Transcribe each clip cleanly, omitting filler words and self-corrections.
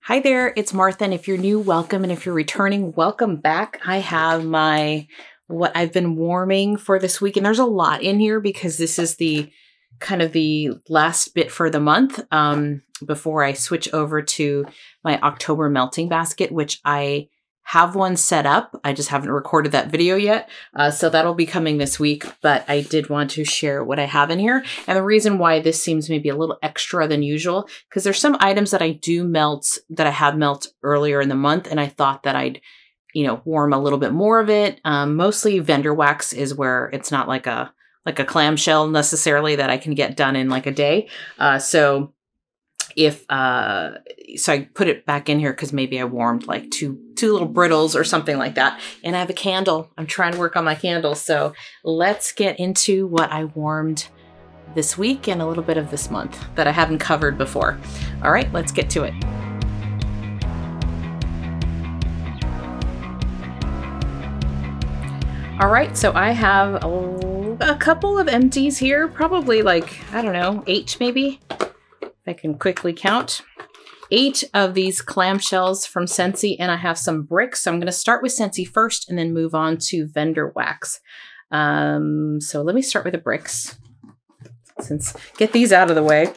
Hi there, it's Martha, and if you're new, welcome, and if you're returning, welcome back. I have what I've been warming for this week, and there's a lot in here because this is the kind of the last bit for the month before I switch over to my October melting basket, which I have one set up. I just haven't recorded that video yet. So that'll be coming this week, but I did want to share what I have in here. And the reason why this seems maybe a little extra than usual, because there's some items that I do melt, that I have melt earlier in the month. And I thought that I'd, warm a little bit more of it. Mostly vendor wax is where it's not like a clamshell necessarily that I can get done in like a day. So I put it back in here because maybe I warmed like two little brittles or something like that. And I have a candle. I'm trying to work on my candle. So let's get into what I warmed this week and a little bit of this month that I haven't covered before. All right, let's get to it. All right, so I have a couple of empties here, probably like, I don't know, 8 maybe. I can quickly count 8 of these clamshells from Scentsy, and I have some bricks. So I'm going to start with Scentsy first and then move on to vendor wax. So let me start with the bricks, get these out of the way.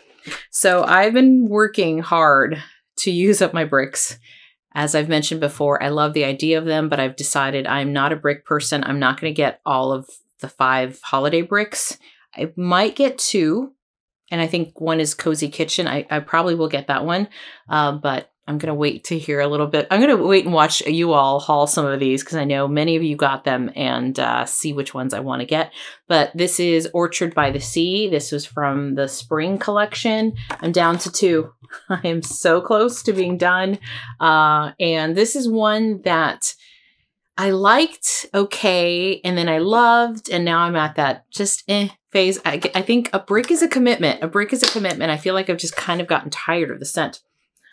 So I've been working hard to use up my bricks. As I've mentioned before, I love the idea of them, but I've decided I'm not a brick person. I'm not going to get all of the 5 holiday bricks. I might get 2. And I think one is Cozy Kitchen. I probably will get that one, but I'm going to wait to hear a little bit. I'm going to wait and watch you all haul some of these because I know many of you got them and see which ones I want to get. But this is Orchard by the Sea. This was from the spring collection. I'm down to 2. I am so close to being done. And this is one that I liked okay, and then I loved, and now I'm at that just phase. I think a brick is a commitment. A brick is a commitment. I feel like I've just kind of gotten tired of the scent.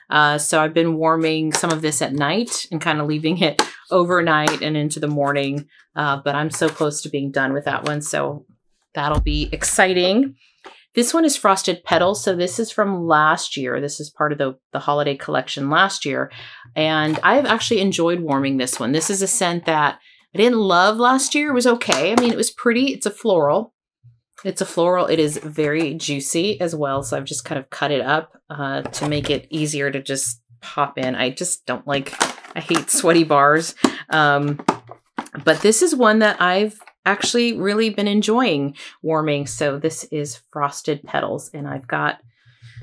So I've been warming some of this at night and kind of leaving it overnight and into the morning. But I'm so close to being done with that one. So that'll be exciting. This one is Frosted Petals. So this is from last year. This is part of the holiday collection last year. And I've actually enjoyed warming this one. This is a scent that I didn't love last year. It was okay. I mean, it was pretty. It's a floral. It's a floral. It is very juicy as well. So I've just kind of cut it up to make it easier to just pop in. I just don't I hate sweaty bars. But this is one that I've actually really been enjoying warming. So this is Frosted Petals, and I've got,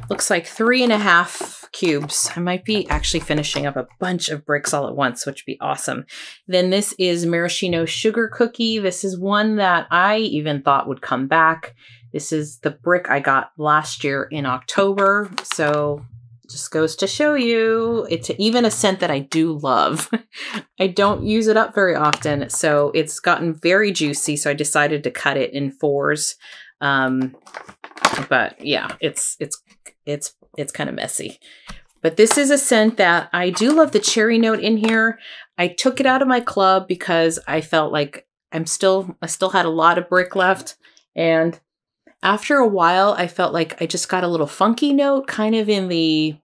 looks like 3.5 cubes. I might be actually finishing up a bunch of bricks all at once, which would be awesome. Then this is Maraschino Sugar Cookie. This is one that I even thought would come back. This is the brick I got last year in October. So just goes to show you, it's even a scent that I do love. I don't use it up very often, so it's gotten very juicy, so I decided to cut it in 4s. But yeah, it's kind of messy. But this is a scent that I do love the cherry note in here. I took it out of my club because I felt like I still had a lot of brick left, and after a while, I felt like I just got a little funky note kind of in the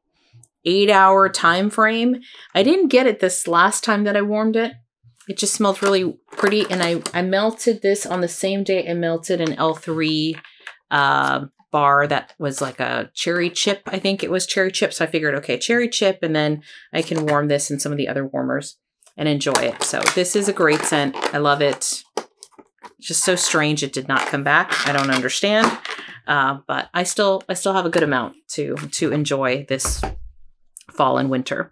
8-hour time frame. I didn't get it this last time that I warmed it. It just smelled really pretty. And I melted this on the same day I melted an L3 bar that was like a cherry chip. I think it was cherry chip. So I figured, okay, cherry chip. And then I can warm this in some of the other warmers and enjoy it. So this is a great scent. I love it. Just so strange it did not come back. I don't understand, but I still have a good amount to enjoy this fall and winter.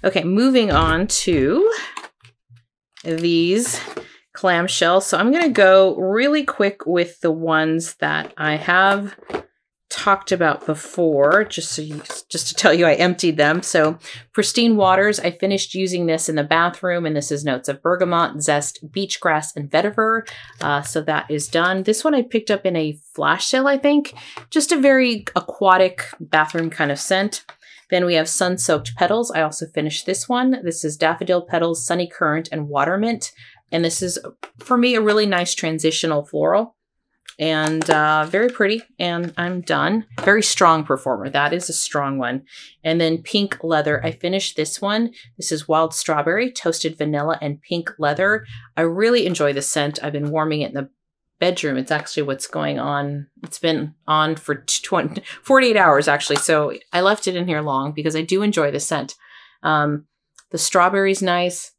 Okay, moving on to these clamshells. So I'm going to go really quick with the ones that I have talked about before, just to tell you I emptied them. So Pristine Waters, I finished using this in the bathroom, and this is notes of bergamot, zest, beach grass, and vetiver. So that is done. This one I picked up in a flash sale, I think. Just a very aquatic bathroom kind of scent. Then we have Sun-Soaked Petals. I also finished this one. This is Daffodil Petals, Sunny Currant, and Water Mint. And this is, for me, a really nice transitional floral. And very pretty, and I'm done. Very strong performer. That is a strong one. And then Pink Leather. I finished this one. This is Wild Strawberry, Toasted Vanilla, and Pink Leather. I really enjoy the scent. I've been warming it in the bedroom. It's actually what's going on. It's been on for 48 hours, actually. So I left it in here long because I do enjoy the scent. The strawberry's nice.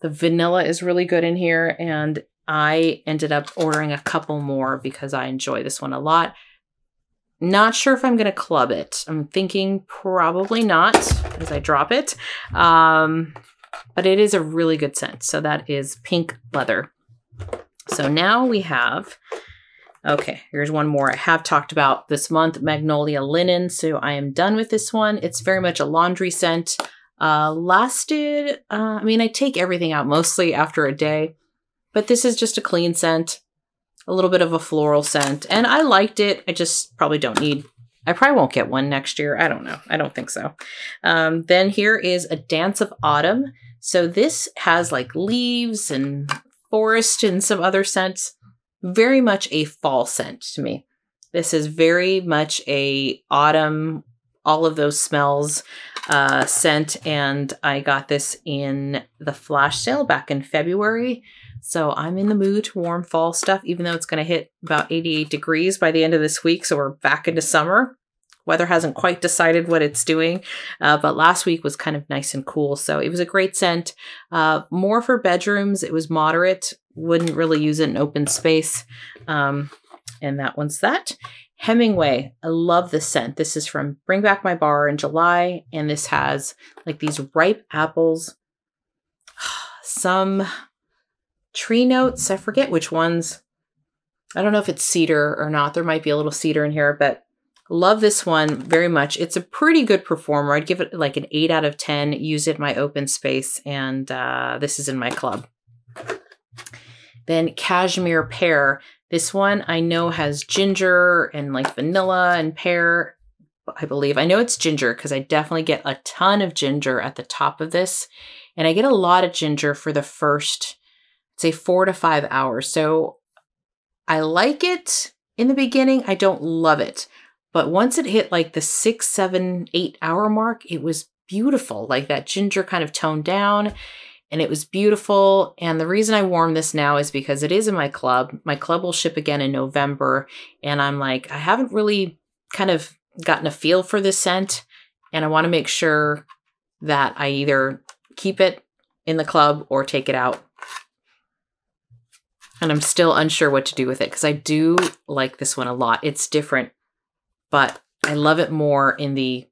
The vanilla is really good in here, and I ended up ordering a couple more because I enjoy this one a lot. Not sure if I'm going to club it. I'm thinking probably not as I drop it. But it is a really good scent. So that is Pink Leather. So now we have, okay, here's one more I have talked about this month, Magnolia Linen. So I am done with this one. It's very much a laundry scent. Lasted, I mean, I take everything out mostly after a day. But this is just a clean scent, a little bit of a floral scent, and I liked it. I just probably don't need, I probably won't get one next year. I don't know. I don't think so. Then here is A Dance of Autumn. So this has like leaves and forest and some other scents. Very much a fall scent to me. This is very much a autumn, all of those smells scent, and I got this in the flash sale back in February. So I'm in the mood to warm fall stuff, even though it's going to hit about 88 degrees by the end of this week. So we're back into summer. Weather hasn't quite decided what it's doing, but last week was kind of nice and cool. So it was a great scent. More for bedrooms. It was moderate. Wouldn't really use it in open space. And that one's that. Hemingway. I love this scent. This is from Bring Back My Bar in July. And this has like these ripe apples, some tree notes. I forget which ones. I don't know if it's cedar or not. There might be a little cedar in here, but love this one very much. It's a pretty good performer. I'd give it like an 8 out of 10. Use it in my open space, and this is in my club. Then Cashmere Pear. This one I know has ginger and like vanilla and pear, I believe. I know it's ginger because I definitely get a ton of ginger at the top of this. And I get a lot of ginger for the first, say, 4 to 5 hours. So I like it in the beginning. I don't love it. But once it hit like the 6, 7, 8 hour mark, it was beautiful. Like that ginger kind of toned down and it was beautiful. And the reason I warm this now is because it is in my club. My club will ship again in November. And I'm like, I haven't really kind of gotten a feel for this scent. And I want to make sure that I either keep it in the club or take it out. And I'm still unsure what to do with it because I do like this one a lot. It's different, but I love it more in the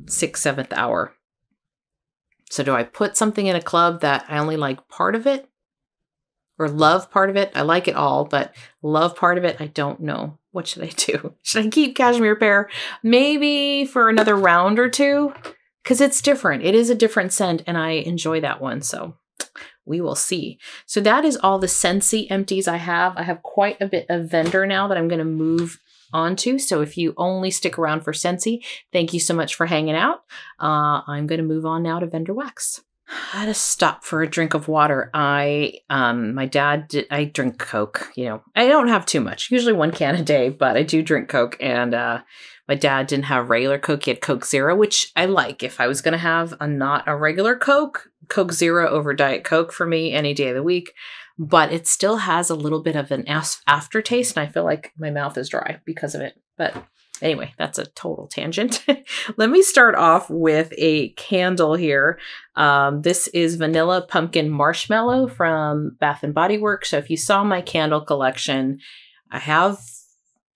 6th, 7th hour. So do I put something in a club that I only like part of it or love part of it? I like it all, but love part of it, I don't know. What should I do? Should I keep Cashmere Pear? Maybe for another round or two because it's different. It is a different scent and I enjoy that one. So we will see. So that is all the Scentsy empties I have. I have quite a bit of vendor now that I'm going to move onto. So if you only stick around for Scentsy, thank you so much for hanging out. I'm going to move on now to vendor wax. I had to stop for a drink of water. I drink Coke, you know, I don't have too much, usually 1 can a day, but I do drink Coke. And my dad didn't have regular Coke. He had Coke Zero, which I like. If I was going to have not a regular Coke, Coke Zero over Diet Coke for me any day of the week. But it still has a little bit of an aftertaste, and I feel like my mouth is dry because of it. But anyway, that's a total tangent. Let me start off with a candle here. This is Vanilla Pumpkin Marshmallow from Bath & Body Works. So if you saw my candle collection, I have,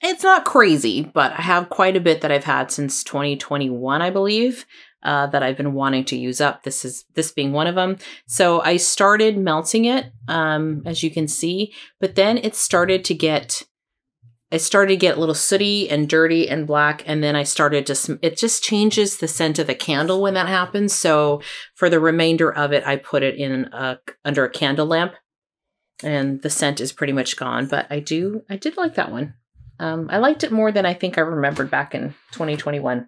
it's not crazy, but I have quite a bit that I've had since 2021, I believe. That I've been wanting to use up. This being one of them. So I started melting it, as you can see, but then it started to get a little sooty and dirty and black. And then I started to, it just changes the scent of the candle when that happens. So for the remainder of it, I put it in under a candle lamp and the scent is pretty much gone, but I did like that one. I liked it more than I think I remembered back in 2021.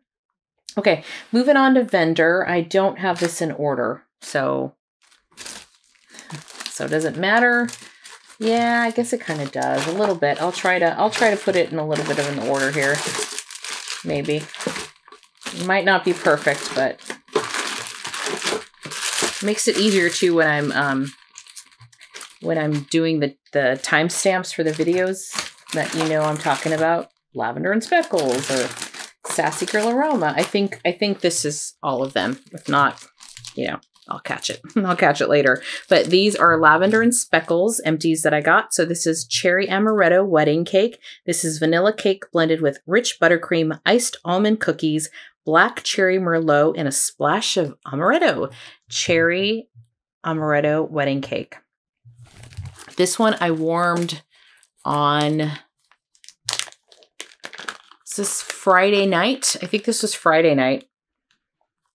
Okay, moving on to vendor. I don't have this in order, so does it matter Yeah, I guess it kind of does a little bit. I'll try to put it in a little bit of an order here. Maybe. It might not be perfect, but makes it easier too when I'm doing the timestamps for the videos that you know I'm talking about. Lavender and Speckles or Sassy Girl Aroma. I think this is all of them. If not, you know, I'll catch it. I'll catch it later. But these are Lavender and Speckles empties that I got. So this is Cherry Amaretto Wedding Cake. This is vanilla cake blended with rich buttercream, iced almond cookies, black cherry merlot, and a splash of amaretto. Cherry Amaretto Wedding Cake. This one I warmed on, is this Friday night? I think this was Friday night.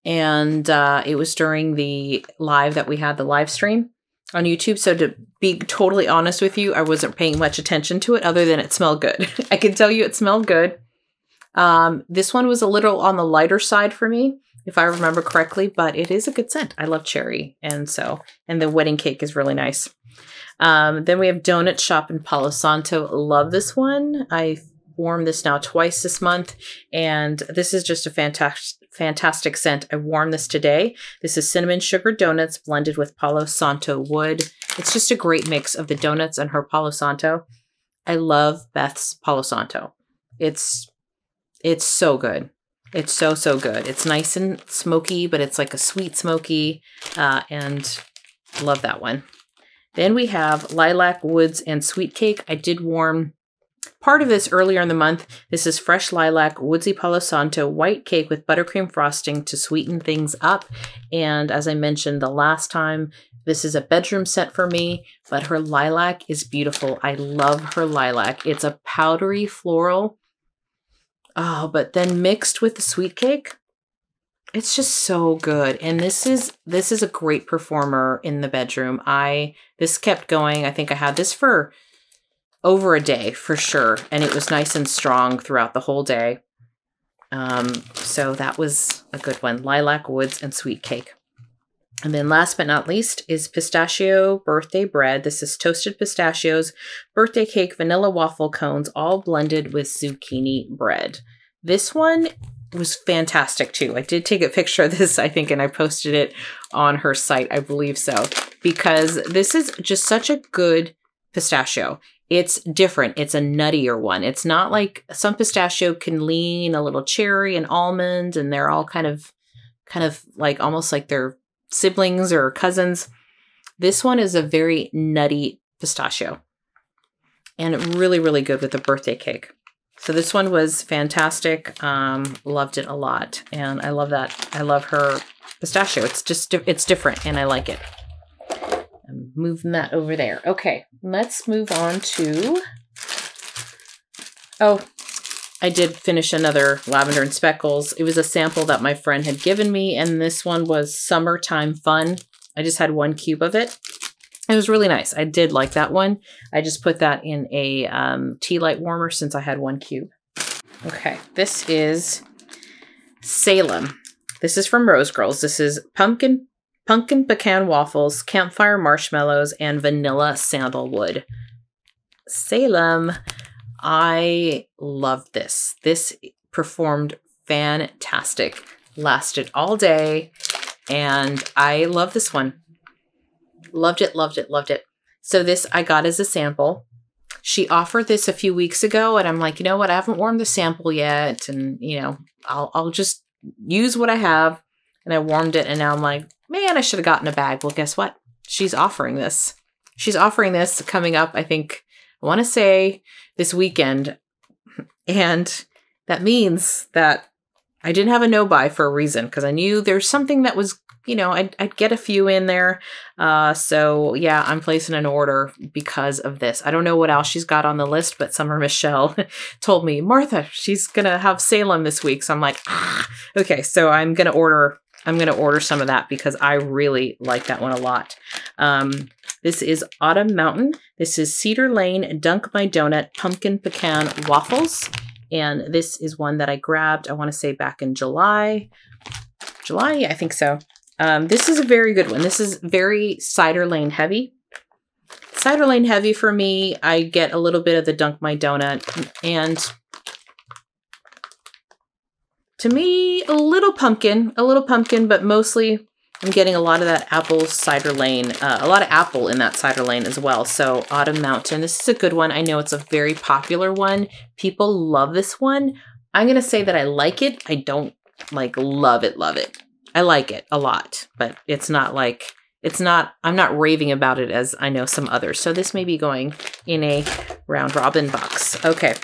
And it was during the live that we had, the live stream on YouTube. So to be totally honest with you, I wasn't paying much attention to it other than it smelled good. I can tell you it smelled good. This one was a little on the lighter side for me, if I remember correctly, but it is a good scent. I love cherry. And the wedding cake is really nice. Then we have Donut Shop and Palo Santo. Love this one. I warmed this now twice this month, and this is just a fantastic scent. I warmed this today. This is cinnamon sugar donuts blended with Palo Santo wood. It's just a great mix of the donuts and her Palo Santo. I love Beth's Palo Santo. It's so good. It's so good. It's nice and smoky, but it's like a sweet smoky, and love that one. Then we have Lilac, Woods, and Sweet Cake. I did warm part of this earlier in the month. This is fresh lilac, woodsy Palo Santo, white cake with buttercream frosting to sweeten things up. And as I mentioned the last time, this is a bedroom scent for me, but her lilac is beautiful. I love her lilac. It's a powdery floral. Oh, but then mixed with the sweet cake, it's just so good. And this is a great performer in the bedroom. This kept going. I think I had this for over a day for sure. And it was nice and strong throughout the whole day. So that was a good one. Lilac, Woods, and Sweet Cake. And then last but not least is Pistachio Birthday Bread. This is toasted pistachios, birthday cake, vanilla waffle cones, all blended with zucchini bread. This one was fantastic too. I did take a picture of this, I think, and I posted it on her site, I believe so, because this is just such a good pistachio. It's different. It's a nuttier one. It's not like some pistachio can lean a little cherry and almond, and they're all kind of like almost like they're siblings or cousins. This one is a very nutty pistachio and really, really good with the birthday cake. So this one was fantastic. Loved it a lot. And I love that. I love her pistachio. It's just, it's different and I like it. I'm moving that over there. Okay, let's move on to, oh, I did finish another Lavender and Speckles. It was a sample that my friend had given me, and this one was Summertime Fun. I just had 1 cube of it. It was really nice. I did like that one. I just put that in a tea light warmer since I had 1 cube. Okay, this is Salem. This is from Rose Girls. This is pumpkin pecan waffles, campfire marshmallows, and vanilla sandalwood. Salem. I loved this. This performed fantastic. Lasted all day, and I love this one. Loved it, loved it, loved it. So this I got as a sample. She offered this a few weeks ago, and I'm like, you know what? I haven't warmed the sample yet, and you know, I'll just use what I have. And I warmed it, and now I'm like, man, I should have gotten a bag. Well, guess what? She's offering this. She's offering this coming up, I think, I want to say this weekend. And that means that I didn't have a no-buy for a reason, because I knew there's something that was, you know, I'd get a few in there. So yeah, I'm placing an order because of this. I don't know what else she's got on the list, but Summer Michelle told me, Martha, she's going to have Salem this week. So I'm like, okay, so I'm going to order some of that because I really like that one a lot. This is Autumn Mountain. This is Cedar Lane Dunk My Donut Pumpkin Pecan Waffles. And this is one that I grabbed, I want to say back in July. Yeah, I think so. This is a very good one. This is very Cider Lane heavy. Cider Lane heavy for me. I get a little bit of the Dunk My Donut, and to me, a little pumpkin, but mostly I'm getting a lot of that apple Cider Lane, a lot of apple in that Cider Lane as well. So Autumn Mountain, this is a good one. I know it's a very popular one. People love this one. I'm going to say that I like it. I don't like love it. I like it a lot, but it's not like, I'm not raving about it as I know some others. So this may be going in a round robin box. Okay.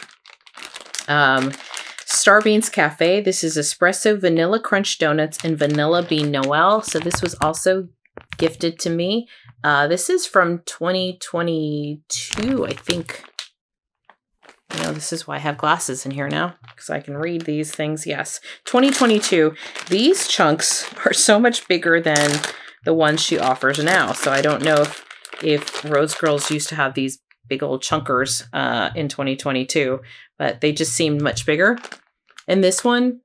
Starbeans Cafe. This is espresso vanilla crunch donuts and vanilla bean Noel. So this was also gifted to me. This is from 2022, I think. You know, this is why I have glasses in here now, because I can read these things. Yes, 2022. These chunks are so much bigger than the ones she offers now. So I don't know if Rose Girls used to have these big old chunkers in 2022, but they just seemed much bigger. And this one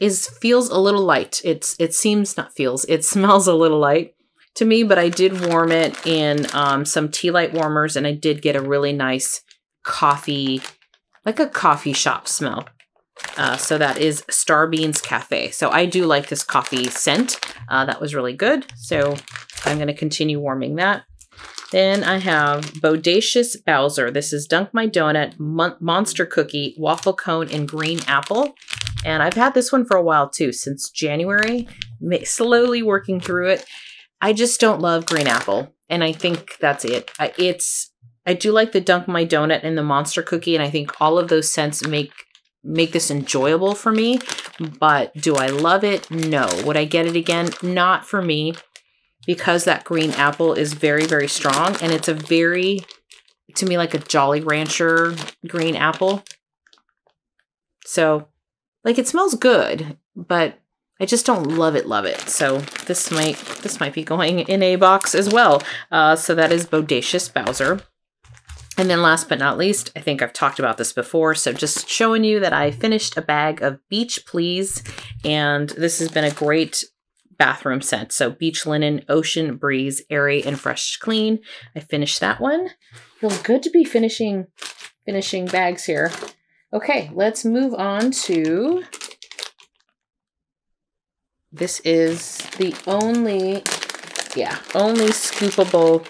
feels a little light. It smells a little light to me, but I did warm it in some tea light warmers, and I did get a really nice coffee, like a coffee shop smell. So that is Starbeans Cafe. So I do like this coffee scent. That was really good. So I'm going to continue warming that. Then I have Bodacious Bowser. This is Dunk My Donut, Monster Cookie, Waffle Cone, and Green Apple. And I've had this one for a while too, since January, slowly working through it. I just don't love green apple. And I think that's it. I do like the Dunk My Donut and the Monster Cookie. And I think all of those scents make this enjoyable for me. But do I love it? No. Would I get it again? Not for me. Because that green apple is very, very strong. And it's to me, like a Jolly Rancher green apple. So, like, it smells good, but I just don't love it. So this might be going in a box as well. So that is Bodacious Bowser. And then last but not least, I think I've talked about this before. So just showing you that I finished a bag of Beach Please. And this has been a great bathroom scent. So Beach Linen, Ocean Breeze, Airy and Fresh Clean. I finished that one. Feels good to be finishing bags here. Okay, let's move on to, this is the only scoopable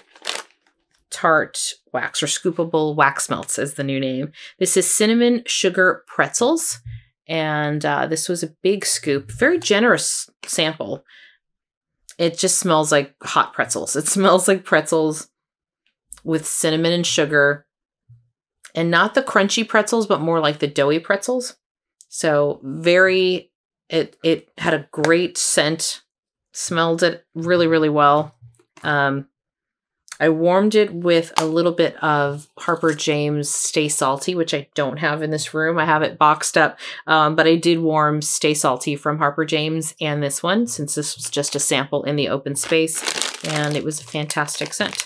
tart wax, or scoopable wax melts is the new name. This is Cinnamon Sugar Pretzels. And this was a big scoop, very generous sample. It just smells like hot pretzels. It smells like pretzels with cinnamon and sugar, and not the crunchy pretzels, but more like the doughy pretzels. So it had a great scent, smelled it really, really well. I warmed it with a little bit of Harper James Stay Salty, which I don't have in this room. I have it boxed up, but I did warm Stay Salty from Harper James and this one, since this was just a sample in the open space, and it was a fantastic scent.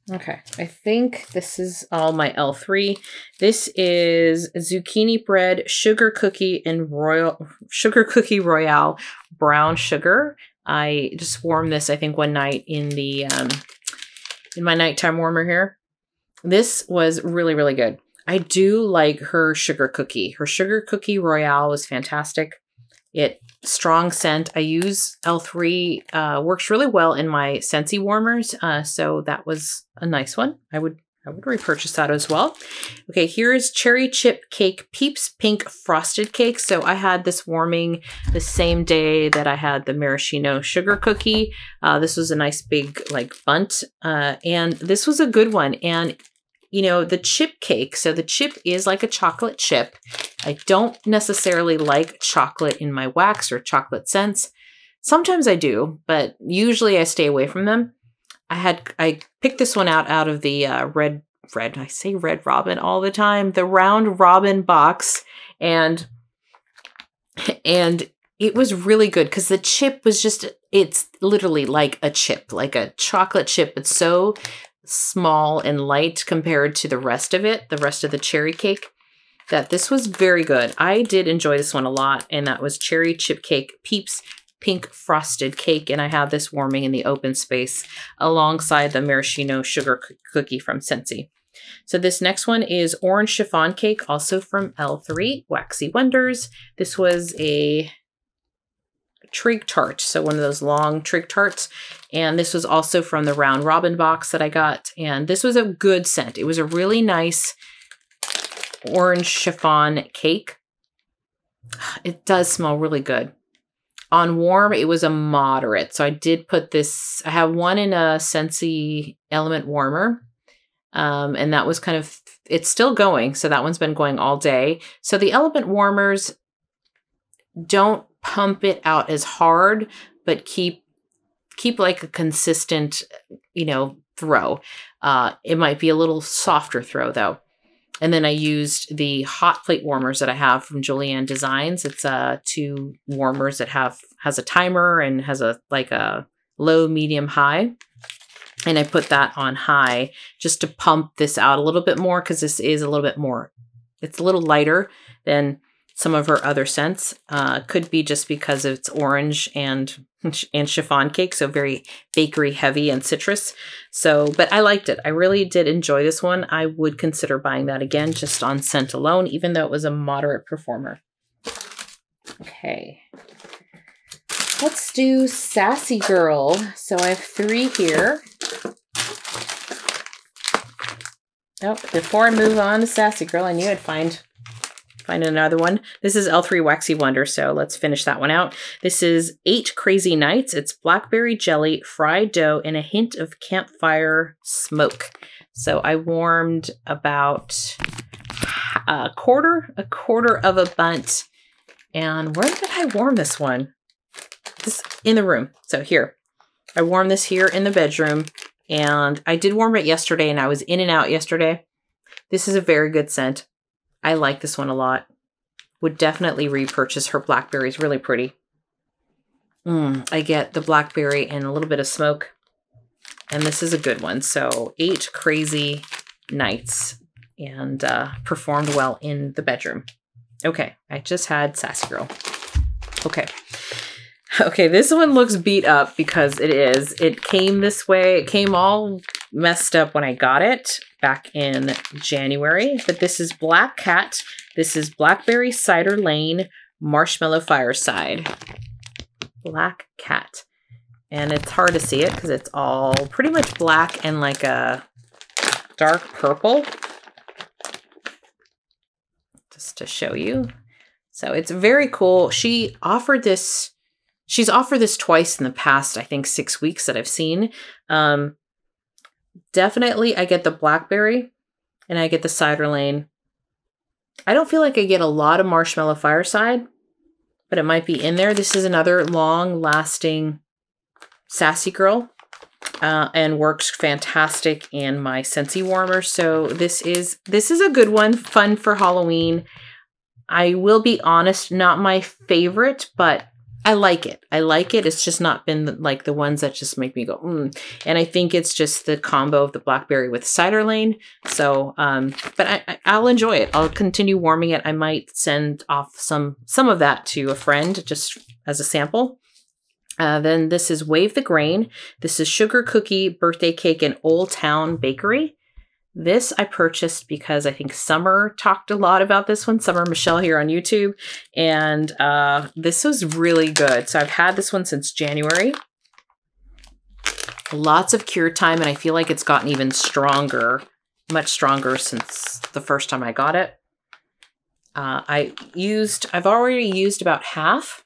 Okay, I think this is all my L3. This is Zucchini Bread, Sugar Cookie, and Royale Brown Sugar. I just warmed this, I think, one night in my nighttime warmer here. This was really, really good. I do like her sugar cookie. Her sugar cookie Royale was fantastic. Strong scent. I use L3, works really well in my Scentsy warmers. So that was a nice one. I would repurchase that as well. Okay, here's Cherry Chip Cake Peeps Pink Frosted Cake. So I had this warming the same day that I had the Maraschino sugar cookie. This was a nice big like bunt, and this was a good one. And you know, the chip cake, so the chip is like a chocolate chip. I don't necessarily like chocolate in my wax or chocolate scents. Sometimes I do, but usually I stay away from them. I picked this one out of the red, I say Red Robin all the time, the Round Robin box. And it was really good because the chip was it's literally like a chip, like a chocolate chip. It's so small and light compared to the rest of it, the rest of the cherry cake, that this was very good. I did enjoy this one a lot, and that was Cherry Chip Cake Peeps pink frosted cake, and I have this warming in the open space alongside the maraschino sugar cookie from Scentsy. So this next one is orange chiffon cake, also from L3 Waxy Wonders. This was a trig tart, so one of those long trig tarts, and this was also from the round robin box that I got, and this was a good scent. It was a really nice orange chiffon cake. It does smell really good. On warm, it was a moderate, so I did put this, I have one in a Scentsy Element Warmer, and that was kind of, it's still going, so that one's been going all day. So the Element Warmers don't pump it out as hard, but keep like a consistent, you know, throw. It might be a little softer throw though. And then I used the hot plate warmers that I have from Julienne Designs. It's 2 warmers that has a timer and has a like a low, medium, high. And I put that on high just to pump this out a little bit more, because this is a little bit more, it's a little lighter than some of her other scents. Could be just because it's orange and chiffon cake, so very bakery heavy and citrus. So, but I liked it. I really did enjoy this one. I would consider buying that again just on scent alone, even though it was a moderate performer. Okay. Let's do Sassy Girl. So I have 3 here. Oh, before I move on to Sassy Girl, I knew I'd find another one. This is L3 Waxy Wonder, so let's finish that one out. This is 8 Crazy Nights. It's blackberry jelly, fried dough, and a hint of campfire smoke. So I warmed about a quarter of a bunt. And where did I warm this one? This in the room. So here, I warmed this here in the bedroom, and I did warm it yesterday, and I was in and out yesterday. This is a very good scent. I like this one a lot. Would definitely repurchase her blackberry. It's really pretty. I get the blackberry and a little bit of smoke. And this is a good one. So 8 Crazy Nights, and performed well in the bedroom. Okay, I just had Sassy Girl. Okay. Okay, this one looks beat up because it is. It came this way. It came all messed up when I got it back in January. But this is Black Cat. This is Blackberry Cider Lane Marshmallow Fireside. Black Cat. And it's hard to see it because it's all pretty much black and like a dark purple. Just to show you. So it's very cool. She offered this. She's offered this twice in the past, I think 6 weeks that I've seen. Definitely I get the blackberry and I get the cider lane. I don't feel like I get a lot of Marshmallow Fireside, but it might be in there. This is another long-lasting Sassy Girl, and works fantastic in my Scentsy warmer. So this is a good one, fun for Halloween. I will be honest, not my favorite, but I like it. I like it. It's just not been like the ones that just make me go, And I think it's just the combo of the blackberry with cider lane. So, but I'll enjoy it. I'll continue warming it. I might send off some of that to a friend just as a sample. Then this is Wave the Grain. This is Sugar Cookie Birthday Cake in Old Town Bakery. This I purchased because I think Summer talked a lot about this one, Summer Michelle here on YouTube, and this was really good. So I've had this one since January. Lots of cure time, and I feel like it's gotten even stronger, much stronger since the first time I got it. I've already used about half,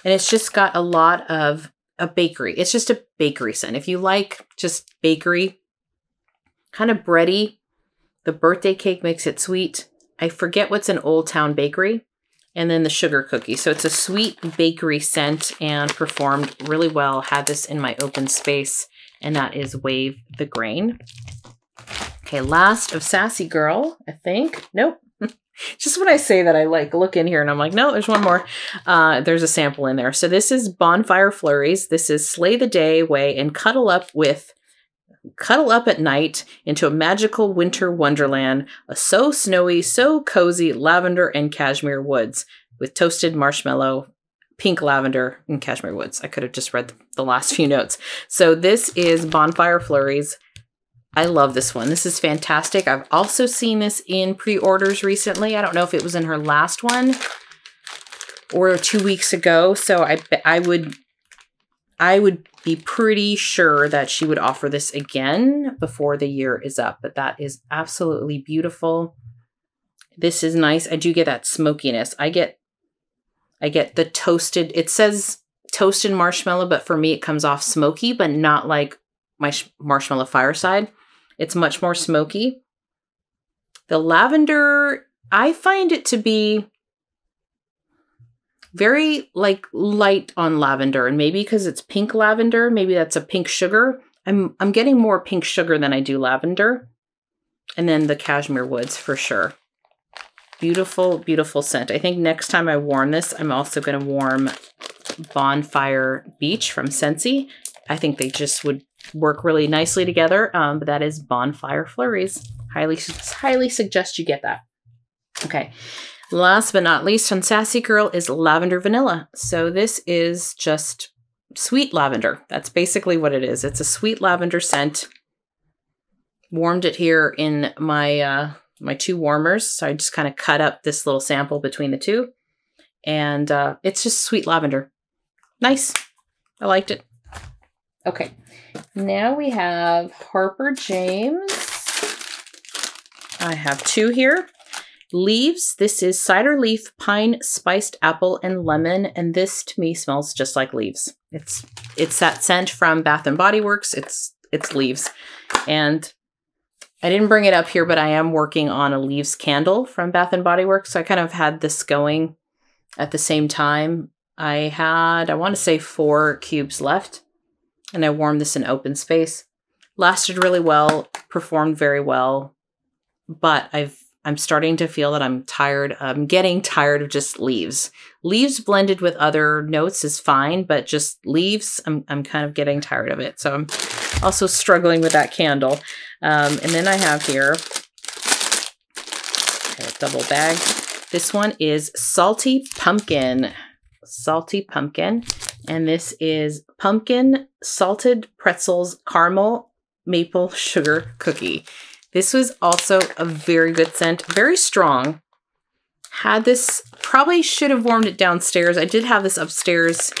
and it's just got a lot of a bakery. It's just a bakery scent. If you like just bakery, kind of bready. The birthday cake makes it sweet. I forget what's in Old Town Bakery. And then the sugar cookie. So it's a sweet bakery scent and performed really well. Had this in my open space. And that is Wave the Grain. Okay, last of Sassy Girl, I think. Nope. Just when I say that, I like look in here and I'm like, no, there's one more. There's a sample in there. So this is Bonfire Flurries. This is Slay the Day Away and Cuddle Up at Night into a magical winter wonderland, so snowy, so cozy lavender and cashmere woods with toasted marshmallow pink lavender and cashmere woods. I could have just read the last few notes. So this is Bonfire Flurries. I love this one. This is fantastic. I've also seen this in pre-orders recently. I don't know if it was in her last one or 2 weeks ago. So I would be pretty sure that she would offer this again before the year is up. But that is absolutely beautiful. This is nice. I do get that smokiness. I get the toasted, it says toasted marshmallow, but for me it comes off smoky, but not like my Marshmallow Fireside. It's much more smoky. The lavender, I find it to be very like light on lavender, and maybe because it's pink lavender, maybe that's a pink sugar. I'm getting more pink sugar than I do lavender. And then the cashmere woods for sure. Beautiful, beautiful scent. I think next time I warm this, I'm also going to warm Bonfire Beach from Scentsy. I think they just would work really nicely together. But that is Bonfire Flurries. Highly suggest you get that. Okay. Last but not least on Sassy Girl is Lavender Vanilla. So this is just sweet lavender. That's basically what it is. It's a sweet lavender scent. Warmed it here in my my 2 warmers. So I just kind of cut up this little sample between the 2. And it's just sweet lavender. Nice. I liked it. Okay. Now we have Harper James. I have 2 here. Leaves. This is cider leaf, pine, spiced apple, and lemon. And this to me smells just like leaves. It's that scent from Bath and Body Works. It's leaves. And I didn't bring it up here, but I am working on a leaves candle from Bath and Body Works. So I kind of had this going at the same time. I want to say 4 cubes left, and I warmed this in open space. Lasted really well, performed very well, but I'm starting to feel that I'm tired. I'm getting tired of just leaves. Leaves blended with other notes is fine, but just leaves, I'm kind of getting tired of it. So I'm also struggling with that candle. And then I have here a double bag. This one is Salty Pumpkin. Salty Pumpkin. And this is Pumpkin Salted Pretzels Caramel Maple Sugar Cookie. This was also a very good scent, very strong. Had this, probably should have warmed it downstairs. I did have this upstairs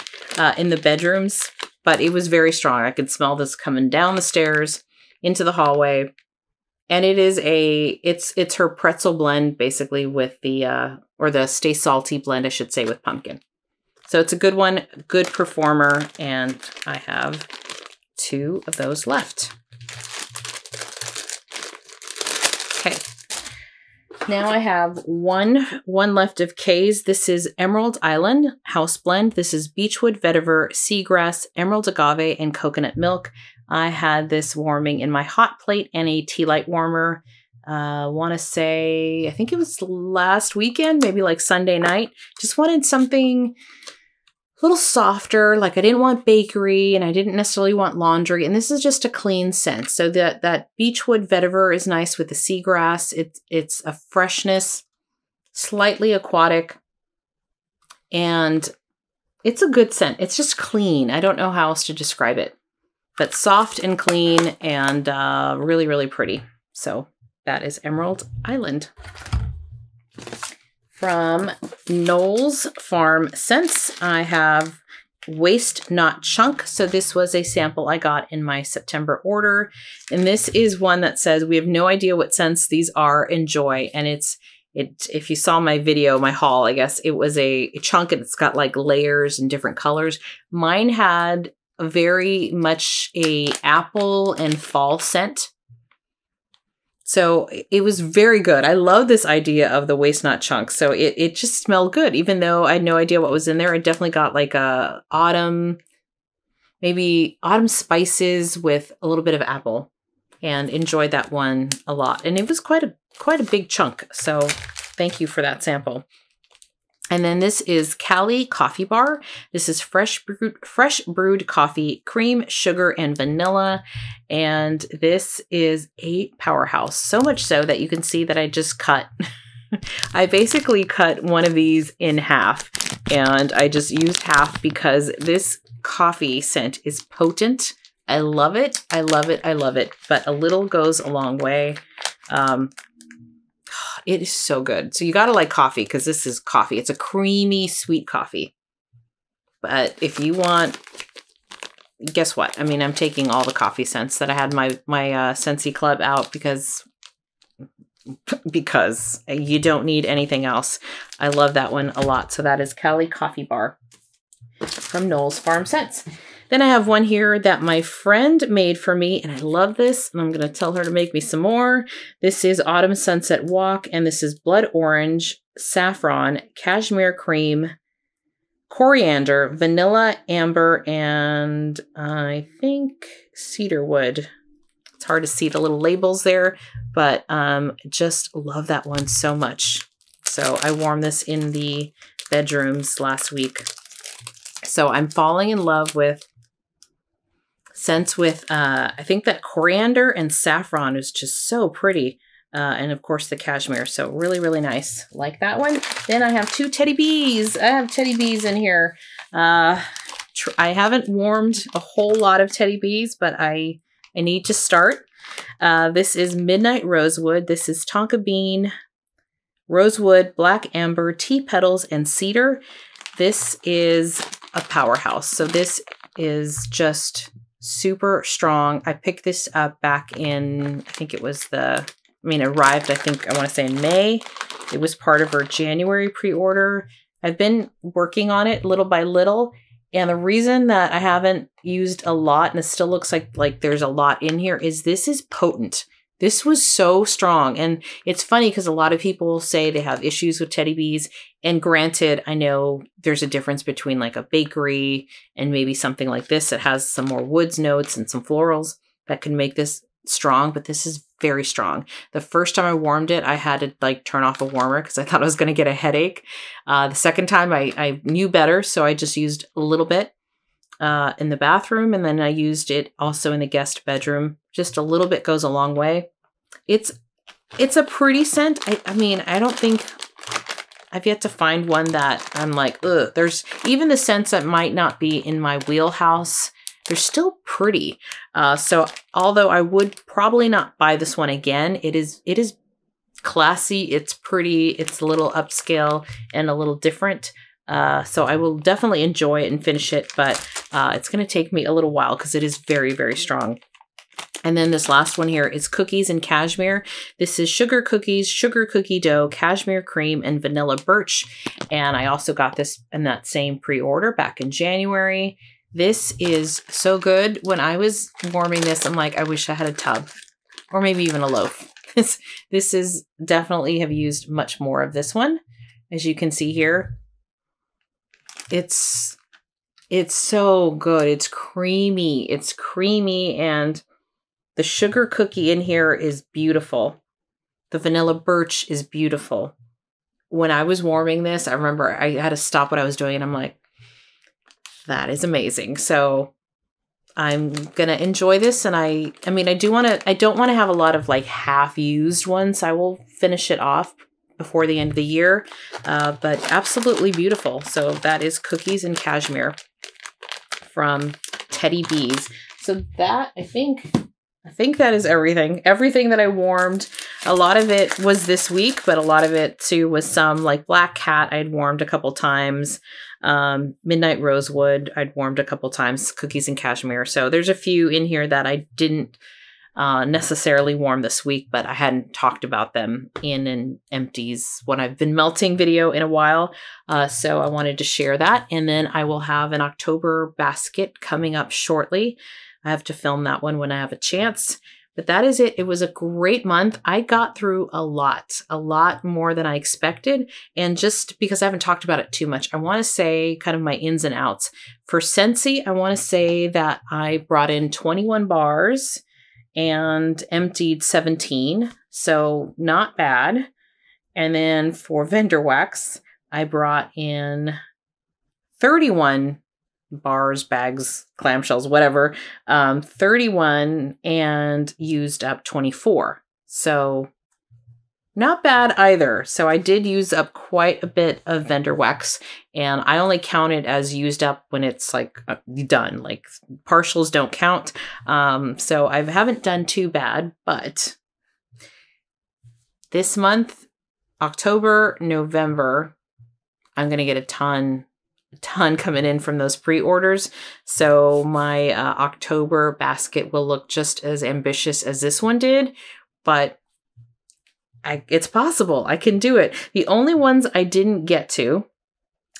in the bedrooms, but it was very strong. I could smell this coming down the stairs into the hallway. And it is it's her pretzel blend basically with the, or the Stay Salty blend, I should say, with pumpkin. So it's a good one, good performer. And I have 2 of those left. Okay. Now I have one left of KAEs. This is Emerald Island House Blend. This is Beechwood, Vetiver, Seagrass, Emerald Agave, and Coconut Milk. I had this warming in my hot plate and a tea light warmer. Want to say, I think it was last weekend, maybe like Sunday night. Just wanted something a little softer. Like I didn't want bakery and I didn't necessarily want laundry. And this is just a clean scent. So that Beechwood Vetiver is nice with the seagrass. It's a freshness, slightly aquatic, and it's a good scent. It's just clean. I don't know how else to describe it, but soft and clean and really, really pretty. So that is Emerald Island. From Knowles Farm Scents, I have Waste Not Chunk. So this was a sample I got in my September order. And this is one that says, we have no idea what scents these are, enjoy. And if you saw my video, my haul, I guess, it was a chunk and it's got like layers and different colors. Mine had very much a apple and fall scent. So it was very good. I love this idea of the Waste Not Chunk. So it just smelled good, even though I had no idea what was in there. I definitely got like a autumn, maybe autumn spices with a little bit of apple, and enjoyed that one a lot. And it was quite a big chunk. So thank you for that sample. And then this is Cali Coffee Bar. This is fresh brewed coffee, cream, sugar, and vanilla. And this is a powerhouse. So much so that you can see that I just cut. I basically cut one of these in half and I just used half because this coffee scent is potent. I love it. I love it. I love it. But a little goes a long way. It is so good. So you got to like coffee because this is coffee. It's a creamy, sweet coffee. But if you want, guess what? I mean, I'm taking all the coffee scents that I had my Scentsy club out because you don't need anything else. I love that one a lot. So that is Cali Coffee Bar from Knowles Farm Scents. Then I have one here that my friend made for me, and I love this, and I'm going to tell her to make me some more. This is Autumn Sunset Walk, and this is blood orange, saffron, cashmere cream, coriander, vanilla, amber, and I think cedarwood. It's hard to see the little labels there, but just love that one so much. So I warmed this in the bedrooms last week. So I'm falling in love with scents with, I think that coriander and saffron is just so pretty. And of course the cashmere. So really, really nice. Like that one. Then I have two teddy bees. I have teddy bees in here. I haven't warmed a whole lot of teddy bees, but I need to start. This is Midnight Rosewood. This is tonka bean, rosewood, black amber, tea petals, and cedar. This is a powerhouse. So this is just super strong. I picked this up back in, I think it was arrived, I think, I want to say in May. It was part of her January pre-order. I've been working on it little by little. And the reason that I haven't used a lot, and it still looks like there's a lot in here, is this is potent. This was so strong. And it's funny because a lot of people say they have issues with teddy bees. And granted, I know there's a difference between like a bakery and maybe something like this that has some more woods notes and some florals that can make this strong, but this is very strong. The first time I warmed it, I had to like turn off a warmer because I thought I was going to get a headache. The second time I knew better, so I just used a little bit in the bathroom, and then I used it also in the guest bedroom. Just a little bit goes a long way. It's a pretty scent. I mean, I don't think I've yet to find one that I'm like, ugh. There's even the scents that might not be in my wheelhouse. They're still pretty. So although I would probably not buy this one again, it is classy. It's pretty. It's a little upscale and a little different. So I will definitely enjoy it and finish it, but it's going to take me a little while because it is very, very strong. And then this last one here is cookies and cashmere. This is sugar cookies, sugar cookie dough, cashmere cream, and vanilla birch. And I also got this in that same pre-order back in January. This is so good. When I was warming this, I'm like, I wish I had a tub or maybe even a loaf. This is definitely have used much more of this one. As you can see here, it's so good. It's creamy. It's creamy, and the sugar cookie in here is beautiful. The vanilla birch is beautiful. When I was warming this, I remember I had to stop what I was doing, and I'm like, that is amazing. So I'm going to enjoy this. And I don't want to have a lot of like half used ones. I will finish it off before the end of the year, but absolutely beautiful. So that is cookies and cashmere from Teddy Bees. So that, I think that is everything. Everything that I warmed. A lot of it was this week, but a lot of it too was some like Black Cat I'd warmed a couple times. Midnight Rosewood I'd warmed a couple times. Cookies and cashmere. So there's a few in here that I didn't necessarily warm this week, but I hadn't talked about them in an Empties when I've been melting video in a while. So I wanted to share that. And then I will have an October basket coming up shortly. I have to film that one when I have a chance. But that is it. It was a great month. I got through a lot more than I expected. And just because I haven't talked about it too much, I want to say kind of my ins and outs. For Scentsy, I want to say that I brought in 21 bars and emptied 17. So not bad. And then for vendor wax, I brought in 31 bars, bags, clamshells, whatever, 31 and used up 24. So not bad either. So I did use up quite a bit of vendor wax, and I only count it as used up when it's like done. Like partials don't count. So I haven't done too bad, but this month, October, November, I'm going to get a ton coming in from those pre-orders. So my October basket will look just as ambitious as this one did, but it's possible. I can do it. The only ones I didn't get to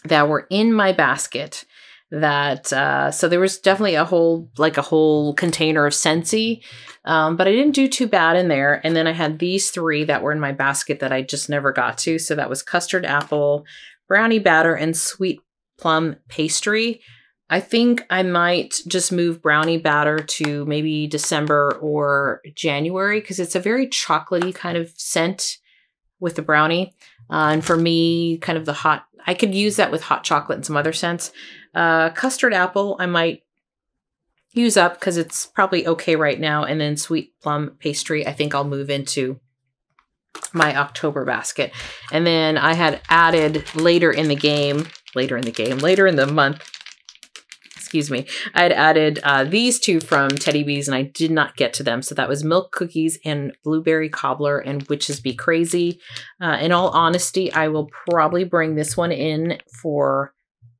that were in my basket that, so there was definitely a whole container of Scentsy, but I didn't do too bad in there. And then I had these 3 that were in my basket that I just never got to. So that was custard apple, brownie batter, and sweet plum pastry. I think I might just move brownie batter to maybe December or January because it's a very chocolatey kind of scent with the brownie. And for me, kind of the hot, I could use that with hot chocolate and some other scents. Custard apple, I might use up because it's probably okay right now. And then sweet plum pastry, I think I'll move into my October basket. And then I had added later in the month, excuse me, I had added these 2 from Teddy Bees, and I did not get to them. So that was milk cookies and blueberry cobbler and Witches Be Crazy. In all honesty, I will probably bring this one in for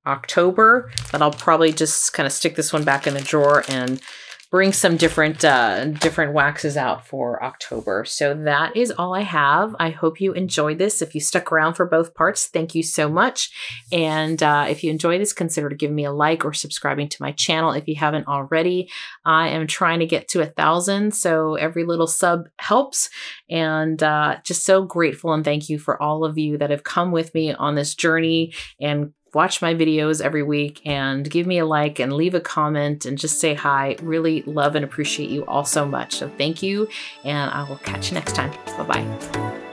October, but I'll probably just kind of stick this one back in the drawer and bring some different waxes out for October. So that is all I have. I hope you enjoyed this. If you stuck around for both parts, thank you so much. And if you enjoyed this, consider giving me a like or subscribing to my channel if you haven't already. I am trying to get to 1,000, so every little sub helps. And just so grateful and thank you for all of you that have come with me on this journey and watch my videos every week and give me a like and leave a comment and just say hi. Really love and appreciate you all so much. So thank you, and I will catch you next time. Bye-bye.